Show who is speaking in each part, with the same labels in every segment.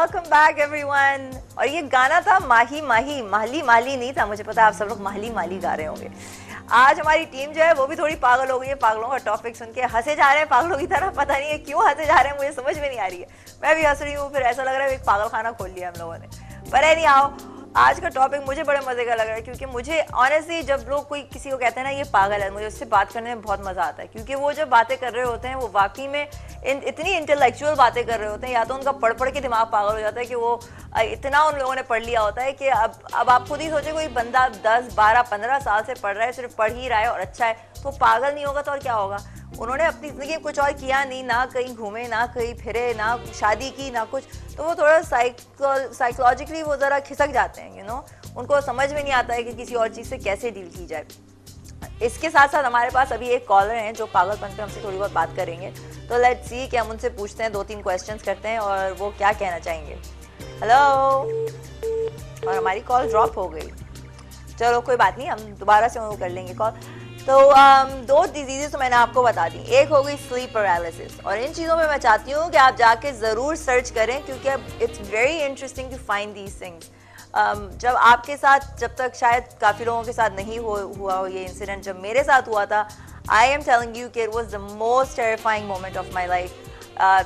Speaker 1: Welcome back everyone. और ये गाना था माही माही, माली माली नहीं था, मुझे पता है आप सब लोग माली माली गा रहे होंगे। आज हमारी टीम जो है वो भी थोड़ी पागल हो गई है, पागलों का टॉपिक सुन के हंसे जा रहे हैं पागलों की तरह। पता नहीं है क्यों हंसे जा रहे हैं, मुझे समझ में नहीं आ रही है। मैं भी हंस रही हूँ, फिर ऐसा लग रहा है एक पागल खाना खोल लिया हम लोगों ने। पर नहीं आओ, आज का टॉपिक मुझे बड़े मजे का लग रहा है, क्योंकि मुझे ऑनेस्टली जब लोग कोई किसी को कहते हैं ना ये पागल है, मुझे उससे बात करने में बहुत मजा आता है। क्योंकि वो जब बातें कर रहे होते हैं वो वाकई में इतनी इंटेलेक्चुअल बातें कर रहे होते हैं, या तो उनका पढ़ के दिमाग पागल हो जाता है कि वो इतना उन लोगों ने पढ़ लिया होता है कि अब आप खुद ही सोचे, कोई बंदा 10, 12, 15 साल से पढ़ रहा है, सिर्फ पढ़ ही रहा है और अच्छा है, तो पागल नहीं होगा तो और क्या होगा। उन्होंने अपनी जिंदगी में कुछ और किया नहीं, ना कहीं घूमे, ना कहीं फिरे, ना शादी की, ना कुछ, तो वो थोड़ा साइकोलॉजिकली वो ज़रा खिसक जाते हैं, उनको समझ में नहीं आता है कि किसी और चीज़ से कैसे डील की जाए। इसके साथ साथ हमारे पास अभी एक कॉलर हैं जो पागलपन पे हमसे थोड़ी बहुत बात करेंगे, तो लेट्स सी कि हम उनसे पूछते हैं, 2-3 क्वेश्चंस करते हैं और वो क्या कहना चाहेंगे। हेलो, और हमारी कॉल ड्रॉप हो गई। चलो कोई बात नहीं, हम दोबारा से वो कर लेंगे कॉल। तो 2 डिजीजेस तो मैंने आपको बता दी। एक हो गई स्लीप पैरालिसिस, और इन चीज़ों पे मैं चाहती हूँ कि आप जाके ज़रूर सर्च करें, क्योंकि अब it's very interesting to find these things. जब आपके साथ, जब तक शायद काफ़ी लोगों के साथ नहीं हुआ हो ये इंसिडेंट, जब मेरे साथ हुआ था, आई एम टेलिंग यू कि it was the most terrifying moment of my life.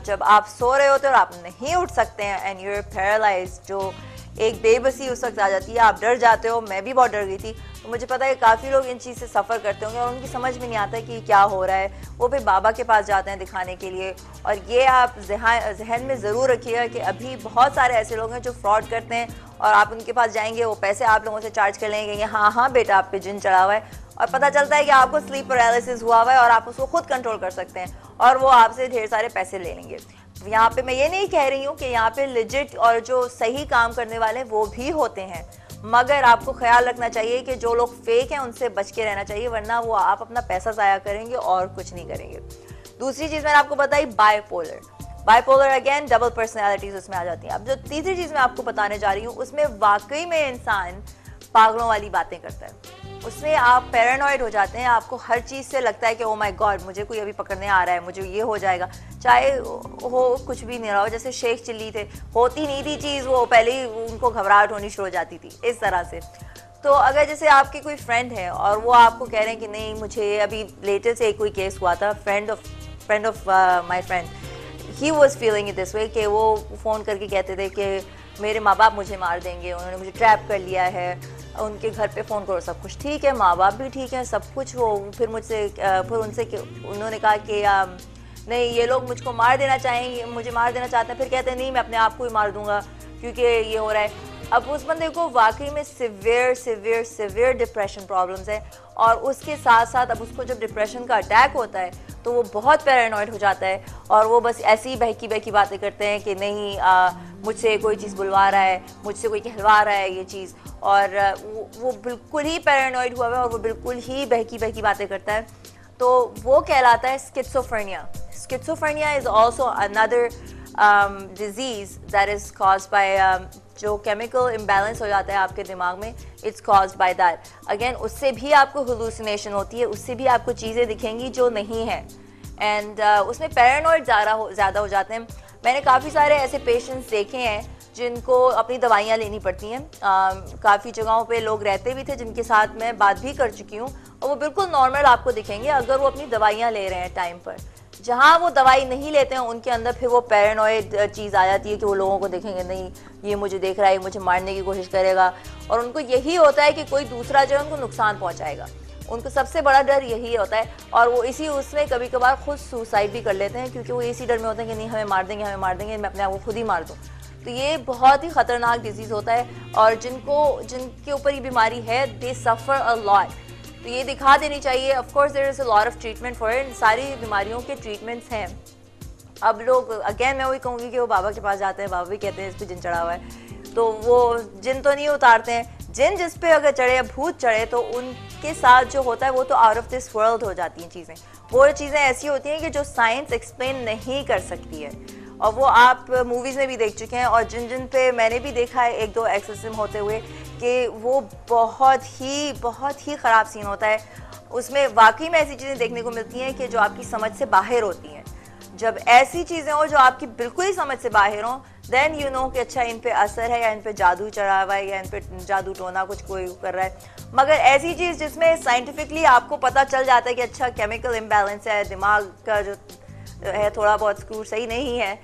Speaker 1: जब आप सो रहे होते हो और आप नहीं उठ सकते हैं एंड यू आर पैरालाइज्ड, जो एक बेबसी उस वक्त आ जाती है, आप डर जाते हो। मैं भी बहुत डर गई थी। तो मुझे पता है काफ़ी लोग इन चीज़ से सफ़र करते होंगे और उनकी समझ में नहीं आता है कि क्या हो रहा है। वो फिर बाबा के पास जाते हैं दिखाने के लिए। और ये आप जहन में ज़रूर रखिएगा कि अभी बहुत सारे ऐसे लोग हैं जो फ्रॉड करते हैं, और आप उनके पास जाएंगे, वो पैसे आप लोगों से चार्ज कर लेंगे, हाँ बेटा आप पे जिन चढ़ा हुआ है, और पता चलता है कि आपको स्लीप पैरालिसिस हुआ हुआ है और आप उसको खुद कंट्रोल कर सकते हैं, और वो आपसे ढेर सारे पैसे ले लेंगे। यहाँ पे मैं ये नहीं कह रही हूँ कि यहाँ पे लिजिट और जो सही काम करने वाले हैं वो भी होते हैं, मगर आपको ख्याल रखना चाहिए कि जो लोग फेक हैं उनसे बच के रहना चाहिए, वरना वो आप अपना पैसा ज़ाया करेंगे और कुछ नहीं करेंगे। दूसरी चीज़ मैंने आपको बताई बाइपोलर अगेन डबल पर्सनैलिटीज उसमें आ जाती हैं। अब जो तीसरी चीज़ मैं आपको बताने जा रही हूँ, उसमें वाकई में इंसान पागलों वाली बातें करता है। उसमें आप पैरानॉइड हो जाते हैं, आपको हर चीज़ से लगता है कि ओ माय गॉड मुझे कोई अभी पकड़ने आ रहा है, मुझे ये हो जाएगा, चाहे हो कुछ भी नहीं रहा हो। जैसे शेख चिल्ली थे, होती नहीं थी चीज़, वो पहले ही उनको घबराहट होनी शुरू हो जाती थी, इस तरह से। तो अगर जैसे आपके कोई फ्रेंड है और वो आपको कह रहे हैं कि नहीं मुझे, अभी लेटेस्ट एक कोई केस हुआ था, friend of my friend, he was feeling it this way कि वो फ़ोन करके कहते थे कि मेरे माँ बाप मुझे मार देंगे, उन्होंने मुझे ट्रैप कर लिया है, उनके घर पे फ़ोन करो। सब कुछ ठीक है, माँ बाप भी ठीक है, सब कुछ हो। फिर उनसे उन्होंने कहा कि नहीं ये लोग मुझको मार देना चाहेंगे, मुझे मार देना चाहते हैं। फिर कहते हैं नहीं मैं अपने आप को ही मार दूंगा क्योंकि ये हो रहा है। अब उस बंदे को वाकई में सिवियर डिप्रेशन प्रॉब्लम्स है, और उसके साथ साथ अब उसको जब डिप्रेशन का अटैक होता है तो वो बहुत पैरानॉइड हो जाता है, और वो बस ऐसी बहकी बहकी बातें करते हैं कि नहीं मुझसे कोई चीज़ बुलवा रहा है, मुझसे कोई कहलवा रहा है ये चीज़, और वो बिल्कुल ही पैरानॉइड हुआ है और वो बिल्कुल ही बहकी बहकी बातें करता है। तो वो कहलाता है schizophrenia. Schizophrenia is also another disease that is caused by जो केमिकल इम्बैलेंस हो जाता है आपके दिमाग में, it's caused by that. Again उससे भी आपको हेलुसिनेशन होती है, उससे भी आपको चीज़ें दिखेंगी जो नहीं है, एंड उसमें पैरानॉइड ज़्यादा हो जाते हैं। मैंने काफ़ी सारे ऐसे पेशेंट्स देखे हैं जिनको अपनी दवाइयाँ लेनी पड़ती हैं। काफ़ी जगहों पे लोग रहते भी थे जिनके साथ मैं बात भी कर चुकी हूँ, और वो बिल्कुल नॉर्मल आपको दिखेंगे अगर वो अपनी दवाइयाँ ले रहे हैं टाइम पर। जहाँ वो दवाई नहीं लेते हैं उनके अंदर फिर वो पैरानॉइड चीज़ आ जाती है कि वो लोगों को देखेंगे, नहीं ये मुझे देख रहा है, मुझे मारने की कोशिश करेगा, और उनको यही होता है कि कोई दूसरा जो है उनको नुकसान पहुँचाएगा। उनको सबसे बड़ा डर यही होता है, और वो उसमें कभी कभार खुद सुसाइड भी कर लेते हैं, क्योंकि वो इसी डर में होते हैं कि नहीं हमें मार देंगे, मैं अपने आप को खुद ही मार दूँ। तो ये बहुत ही ख़तरनाक डिजीज़ होता है, और जिनके ऊपर ये बीमारी है दे सफ़र अ लॉट। तो ये दिखा देनी चाहिए। Of course there is a lot of treatment for it, सारी बीमारियों के ट्रीटमेंट्स हैं। अब लोग अगेन मैं वही कहूँगी कि वो बाबा के पास जाते हैं, बाबा भी कहते हैं इस पर जिन चढ़ा हुआ है, तो वो जिन तो नहीं उतारते हैं। जिन जिस पे अगर चढ़े या भूत चढ़े तो उनके साथ जो होता है वो तो आउट ऑफ दिस वर्ल्ड हो जाती हैं चीज़ें। वो चीज़ें ऐसी होती हैं कि जो साइंस एक्सप्लेन नहीं कर सकती है, और वो आप मूवीज़ में भी देख चुके हैं, और जिन पे मैंने भी देखा है 1-2 एक्सोर्सिज्म होते हुए, कि वो बहुत ही ख़राब सीन होता है। उसमें वाकई में ऐसी चीज़ें देखने को मिलती हैं कि जो आपकी समझ से बाहर होती हैं। जब ऐसी चीज़ें हो जो आपकी बिल्कुल ही समझ से बाहर हों, देन यू नो कि अच्छा इन पे असर है या इन पे जादू चढ़ा हुआ है या इन पे जादू टोना कुछ कोई कर रहा है। मगर ऐसी चीज़ जिसमें साइंटिफिकली आपको पता चल जाता है कि अच्छा केमिकल इम्बैलेंस है, दिमाग का जो है थोड़ा बहुत स्क्रू सही नहीं है,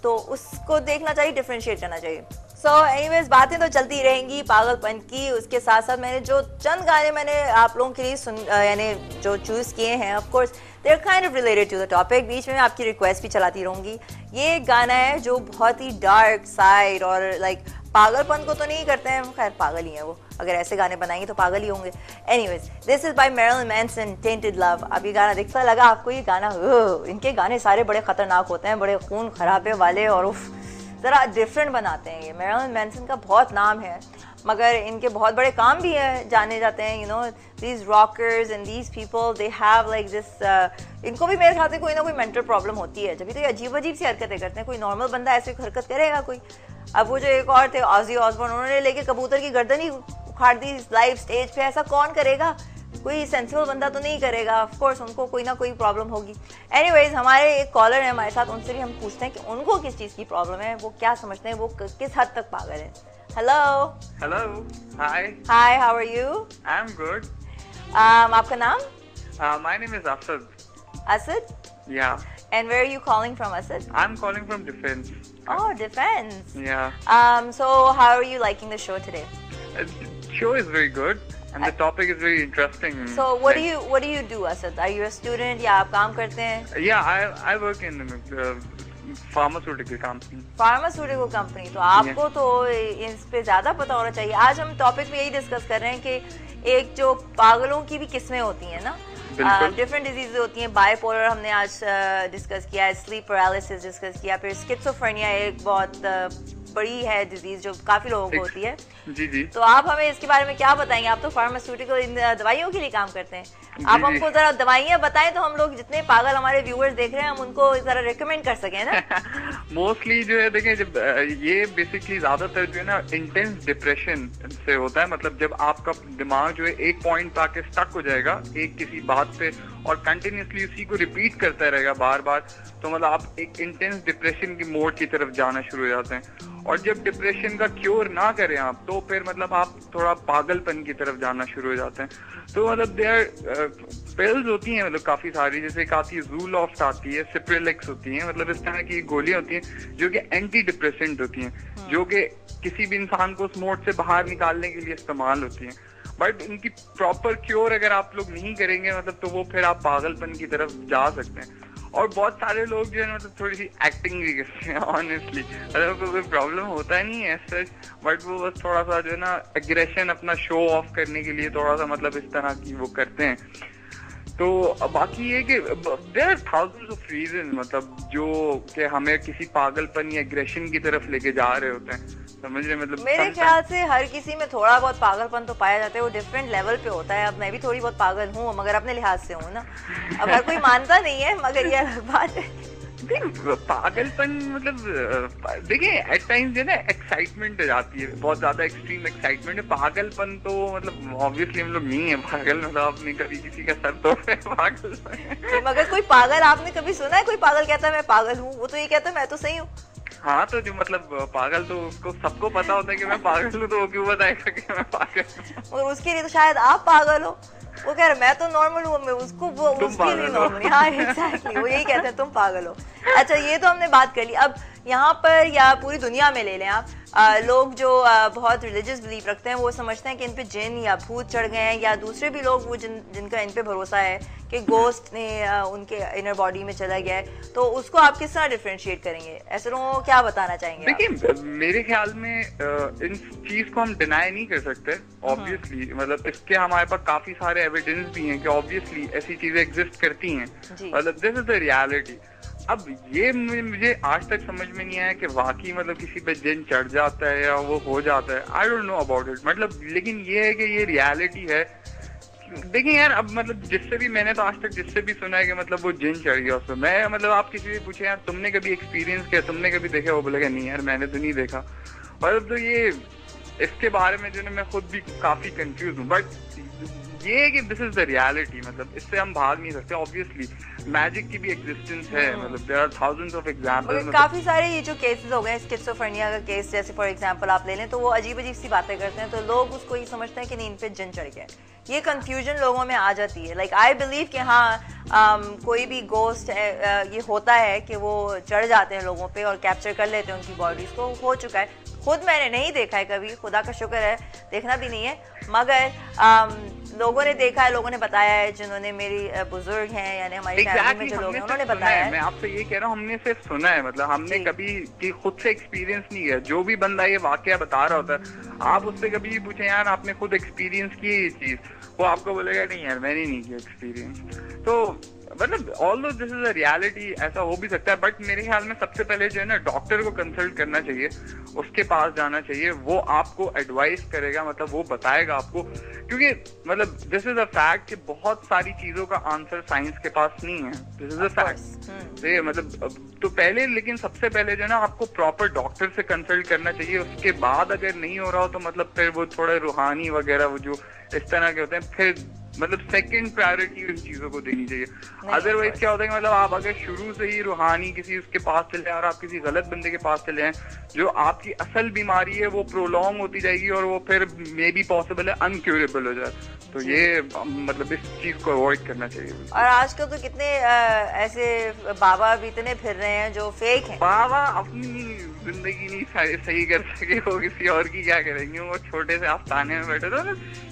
Speaker 1: तो उसको देखना चाहिए, डिफ्रेंशिएट करना चाहिए। सो एनीवेज बातें तो चलती रहेंगी पागलपन की। उसके साथ साथ मैंने जो चंद गाने मैंने आप लोगों के लिए यानी जो चूज़ किए हैं, of course they are kind of related to the topic. बीच में आपकी रिक्वेस्ट भी चलाती रहूँगी। ये एक गाना है जो बहुत ही डार्क साइड और लाइक पागलपन को तो नहीं करते हैं, खैर पागल ही है वो, अगर ऐसे गाने बनाएंगे तो पागल ही होंगे। Anyways this is by Marilyn Manson, tainted love. अब ये गाना दिखता लगा आपको, ये गाना इनके गाने सारे बड़े खतरनाक होते हैं, बड़े खून खराबे वाले और उफ ज़रा डिफरेंट बनाते हैं। ये मैरिलन मैनसन का बहुत नाम है, मगर इनके बहुत बड़े काम भी है, जाने जाते हैं। You know these rockers and these people they have like this, इनको भी मेरे ख्याल से कोई ना कोई मेंटल प्रॉब्लम होती है, जब भी तो ये अजीब अजीब सी हरकतें करते हैं। कोई नॉर्मल बंदा ऐसे हरकत करेगा कोई? अब वो जो एक और थे ऑजी ऑसबॉर्न, उन्होंने लेके कबूतर की गर्दन ही उखाड़ दी लाइव स्टेज पे, ऐसा कौन करेगा? कोई सेंसिबल बंदा तो नहीं करेगा। ऑफ कोर्स उनको कोई ना कोई प्रॉब्लम होगी। एनीवेज हमारे एक कॉलर है हमारे साथ, उनसे भी हम पूछते हैं कि उनको किस चीज़ की प्रॉब्लम है, वो क्या समझते हैं, वो किस हद तक पागल है। Hello
Speaker 2: hello, hi
Speaker 1: hi, how are you?
Speaker 2: I am good.
Speaker 1: आपका नाम?
Speaker 2: My name is Asad.
Speaker 1: Asad?
Speaker 2: Yeah.
Speaker 1: And where are you calling from Asad?
Speaker 2: I am calling from defence.
Speaker 1: Oh, defense.
Speaker 2: Yeah.
Speaker 1: So how are you liking the show today?
Speaker 2: Show is very good and the topic is very interesting.
Speaker 1: So what do you do, Asad? Are you a student या आप काम करते हैं?
Speaker 2: Yeah, I work in pharmaceutical company.
Speaker 1: Pharmaceutical company. तो आपको तो इस पे ज्यादा पता होना चाहिए। आज हम टॉपिक में यही डिस्कस कर रहे हैं कि एक जो पागलों की भी किस्में होती हैं ना, डिफरेंट डिजीज होती हैं। बाइपोलर हमने आज डिस्कस किया है, स्लीप पैरालिसिस डिस्कस किया, फिर स्किज़ोफ्रेनिया एक बहुत बड़ी है डिजीज जो काफी लोगों को होती है।
Speaker 2: जी जी।
Speaker 1: तो आप हमें इसके बारे में क्या बताएंगे? आप तो फार्मास्यूटिकल दवाइयों के लिए काम करते हैं, आप हमको जरा दवाइयाँ बताएं तो हम लोग जितने पागल हमारे व्यूअर्स देख रहे हैं हम उनको जरा रिकमेंड कर सकें ना।
Speaker 2: मोस्टली जो है देखें, जब ये बेसिकली ज्यादातर जो है ना इंटेंस डिप्रेशन से होता है। मतलब जब आपका दिमाग जो है एक पॉइंट पे आके स्टक हो जाएगा एक किसी बात पे और कंटिन्यूसली उसी को रिपीट करता रहेगा बार बार, तो मतलब आप एक इंटेंस डिप्रेशन की मोड की तरफ जाना शुरू हो जाते हैं। और जब डिप्रेशन का क्योर ना करें आप, तो फिर मतलब आप थोड़ा पागलपन की तरफ जाना शुरू हो जाते हैं। तो मतलब देयर पिल्स होती हैं, मतलब काफी सारी, जैसे एक आती है ज़ूलॉफ्ट आती है, सिप्रेलेक्स होती है, मतलब इस तरह की गोलियां होती हैं जो कि एंटी डिप्रेसेंट होती हैं, जो कि किसी भी इंसान को उस मोड से बाहर निकालने के लिए इस्तेमाल होती हैं। बट उनकी प्रॉपर क्योर अगर आप लोग नहीं करेंगे मतलब, तो वो फिर आप पागलपन की तरफ जा सकते हैं। और बहुत सारे लोग जो है मतलब थोड़ी सी एक्टिंग भी करते हैं ऑनेस्टली, मतलब कोई प्रॉब्लम होता नहीं है सच, बट वो बस थोड़ा सा जो है ना एग्रेशन अपना शो ऑफ करने के लिए थोड़ा सा मतलब इस तरह की वो करते हैं। तो बाकी ये कि there are thousands of reason, मतलब जो कि हमें किसी पागलपन या एग्रेशन की तरफ लेके जा रहे होते हैं, समझ रहे? मतलब
Speaker 1: मेरे ख्याल से हर किसी में थोड़ा बहुत पागलपन तो पाया जाता है, वो डिफरेंट लेवल पे होता है। अब मैं भी थोड़ी बहुत पागल हूँ मगर अपने लिहाज से हूँ ना, अब हर कोई मानता नहीं है, मगर ये बात है।
Speaker 2: पागलपन मतलब देखिए एट टाइम्स जो है ना एक्साइटमेंट हो जाती है, बहुत ज्यादा एक्सट्रीम एक्साइटमेंट है। पागलपन तो मतलब ऑब्वियसली हम लोग नहीं है पागल, मतलब आपने कभी किसी का सर तोड़ा है पागल।
Speaker 1: मगर कोई पागल आपने कभी सुना है? कोई पागल कहता है मैं पागल हूँ, वो तो ये कहता है मैं तो सही हूँ।
Speaker 2: हाँ, तो जो मतलब पागल तो उसको सबको पता होता है कि मैं पागल हूँ, तो वो क्यों बताएगा कि मैं पागल हूँ?
Speaker 1: और उसके लिए तो शायद आप पागल हो, वो कह रहे मैं तो नॉर्मल हूँ, मैं उसको वो उसके लिए नॉर्मल। हाँ एग्जैक्टली, वो यही कहते हैं तुम पागल हो। अच्छा ये तो हमने बात कर ली। अब यहाँ पर या पूरी दुनिया में ले लें आप, लोग जो बहुत रिलीजियस बिलीफ रखते हैं वो समझते हैं कि इन पे जिन या भूत चढ़ गए हैं, या दूसरे भी लोग वो जिनका इन पे भरोसा है कि गोस्ट ने उनके इनर बॉडी में चला गया है, तो उसको आप किस तरह डिफरेंशिएट करेंगे? ऐसे लोगों को क्या बताना चाहेंगे?
Speaker 2: देखिए मेरे ख्याल में इन चीज को हम डिनाई नहीं कर सकते ऑब्वियसली, मतलब इसके हमारे पास काफी सारे एविडेंस भी हैं कि ऑब्वियसली ऐसी चीजें एग्जिस्ट करती हैं, मतलब दिस इज द रियलिटी। अब ये मुझे आज तक समझ में नहीं आया कि वाकई मतलब किसी पे जिन चढ़ जाता है या वो हो जाता है, I don't know about it, मतलब लेकिन ये है कि ये रियलिटी है। देखिए यार, अब मतलब जिससे भी मैंने तो आज तक जिससे भी सुना है कि मतलब वो जिन चढ़ गया उसमें, मैं मतलब आप किसी से पूछे यार तुमने कभी एक्सपीरियंस किया, तुमने कभी देखा, वो बोलेगा नहीं यार मैंने तो नहीं देखा। मतलब तो ये इसके बारे में जो है मैं खुद भी काफी कंफ्यूज हूँ, बट ये है कि दिस इज द रियलिटी, मतलब इससे हम भाग नहीं सकते। ऑब्वियसली मैजिक की भी एग्जिस्टेंस है, मतलब there are thousands of examples.
Speaker 1: काफी सारे ये जो केसेस हो गए, स्किज़ोफ्रेनिया का केस जैसे फॉर एग्जांपल आप ले लें, तो वो अजीब अजीब सी बातें करते हैं, तो लोग उसको ये समझते हैं कि नींद पे जिन चढ़ गया। ये कंफ्यूजन लोगों में आ जाती है। लाइक आई बिलीव कि हाँ कोई भी गोस्ट है, ये होता है कि वो चढ़ जाते हैं लोगों पे और कैप्चर कर लेते हैं उनकी बॉडीज को। हो चुका है, खुद मैंने नहीं देखा है कभी, खुदा का शुक्र है, देखना भी नहीं है, मगर लोगों ने देखा है, लोगों ने बताया है, जिन्होंने मेरी बुजुर्ग हैं यानी हमारी फैमिली में जो लोग हैं उन्होंने बताया है।
Speaker 2: मैं आपसे ये कह रहा हूँ, हमने सिर्फ सुना है, मतलब हमने कभी कि खुद से एक्सपीरियंस नहीं किया। जो भी बंदा ये वाकया बता रहा होता है, आप उससे कभी भी पूछे यार आपने खुद एक्सपीरियंस की ये चीज, वो आपको बोलेगा नहीं यार मैंने नहीं किया एक्सपीरियंस। तो मतलब although this is a reality, ऐसा हो भी सकता है, बट मेरे ख्याल में सबसे पहले जो है ना डॉक्टर को कंसल्ट करना चाहिए, उसके पास जाना चाहिए, वो आपको एडवाइस करेगा, मतलब वो बताएगा आपको, क्योंकि मतलब दिस इज अ फैक्ट कि बहुत सारी चीजों का आंसर साइंस के पास नहीं है। This is a fact. मतलब तो पहले, लेकिन सबसे पहले जो है ना आपको प्रॉपर डॉक्टर से कंसल्ट करना चाहिए। उसके बाद अगर नहीं हो रहा हो तो मतलब फिर वो थोड़ा रूहानी वगैरह वो जो इस तरह के होते हैं, फिर मतलब सेकंड प्रायोरिटी उन चीजों को देनी चाहिए। अदरवाइज क्या होता है कि मतलब आप अगर शुरू से ही रूहानी किसी उसके पास चले जाए और आप किसी गलत बंदे के पास चले जाए, जो आपकी असल बीमारी है वो प्रोलॉन्ग होती जाएगी और वो फिर मे बी पॉसिबल है अनक्यूरेबल हो जाए। तो ये मतलब इस चीज को अवॉइड करना चाहिए।
Speaker 1: और आजकल तो कितने ऐसे बाबा भी इतने फिर रहे हैं जो फेक हैं।
Speaker 2: बाबा अपनी जिंदगी नहीं सही कर सके, वो किसी और की क्या करेंगे, वो छोटे से आस्थाने में बैठे। तो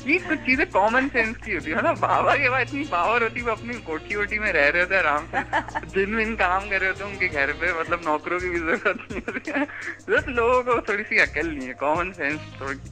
Speaker 2: ये कुछ चीजें कॉमन सेंस की होती है ना। बाबा के पास इतनी पावर होती है, वो अपनी कोठी वोठी में रह रहे होते आराम से, दिन दिन काम कर रहे होते उनके घर पे, मतलब नौकरों की भी जरूरत नहीं होती है। बस लोगों को थोड़ी सी अकल नहीं है, कॉमन सेंस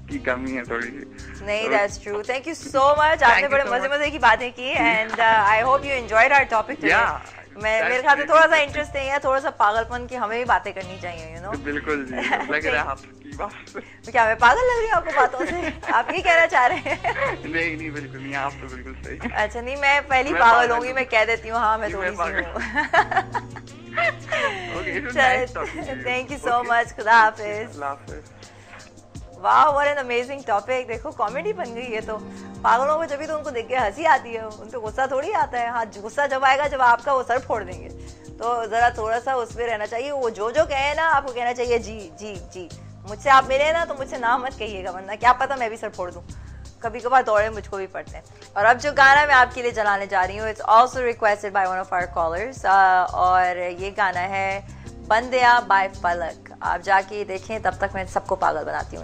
Speaker 2: की कमी है थोड़ी सी।
Speaker 1: नहीं, that's true. Thank you so much, आपने बड़े मजे की बातें की and I hope you enjoyed our topic today. मेरे ख्याल से थोड़ा सा इंटरेस्टिंग है, थोड़ा सा पागलपन की हमें भी बातें करनी चाहिए, यू नो।
Speaker 2: बिल्कुल जी, लग रहा है आपकी बात।
Speaker 1: क्या मैं पागल लग रही हूँ आपको बातों से? आप ये कहना चाह रहे हैं?
Speaker 2: नहीं बिल्कुल नहीं, आप तो बिल्कुल सही।
Speaker 1: अच्छा नहीं, मैं पहली पागल होंगी, मैं कह देती हूँ हाँ मैं थोड़ी सी हूँ। थैंक यू सो मच, खुदा हाफिज। वाह, व्हाट एन अमेजिंग टॉपिक। देखो कॉमेडी बन गई है। तो पागलों को जब तो उनको देख के हंसी आती है, उनको गुस्सा थोड़ी आता है। हाँ, गुस्सा जब आएगा जब आपका वो सर फोड़ देंगे, तो जरा थोड़ा सा उस पे रहना चाहिए। वो जो कहे ना आपको कहना चाहिए जी जी जी। मुझसे आप मिले ना तो मुझसे ना मत कहिएगा, वरना क्या पता मैं भी सर फोड़ दूं। कभी कभार दौड़े मुझको भी पड़ते हैं। और अब जो गाना मैं आपके लिए चलाने जा रही हूँ, it's also requested by one of our callers, और ये गाना है बंदिया बाय फलक। आप जाके देखें, तब तक मैं सबको पागल बनाती हूँ।